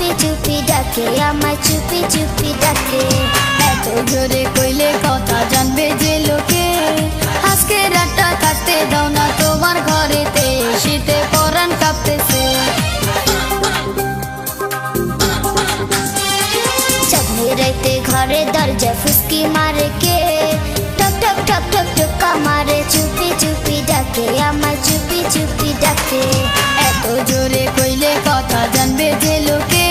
চুপি চুপি ডাকে, আমায় চুপি চুপি ডাকে। এত জোরে কইলে কথা জানবে যে লোকে, আজকে রাতটা থাকতে দাও না তোমার ঘরেতে, শীতে পরাণ কাঁপতেছে। চাঁদনি রাইতে ঘরে দরজা ফুসকি মারে কে, টক টক টক টক টকা মারে, চুপি চুপি ডাকে, আমায় চুপি চুপি ডাকে। এত জোরে কইলে কথা জানবে যে লোকে,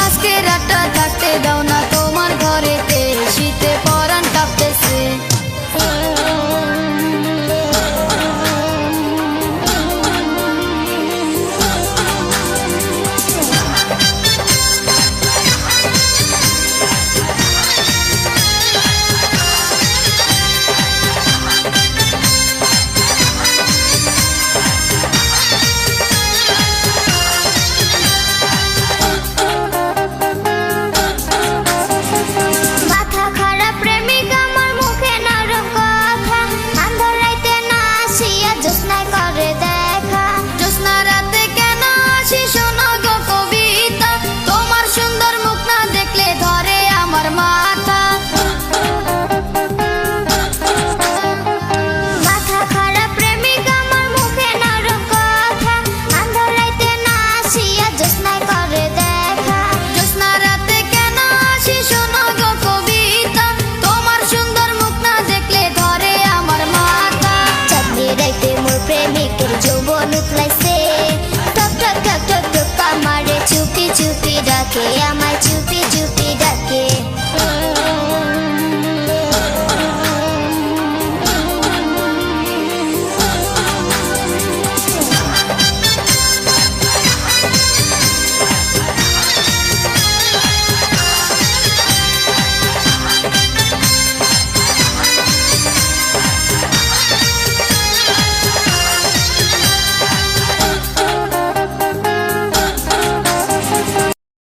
আজকে রাতটা থাকতে দাও না তোমার ঘরেতে, শীতে পরাণ কাঁপতেছে। চুপি চুপি ডাকে, আমায় চুপি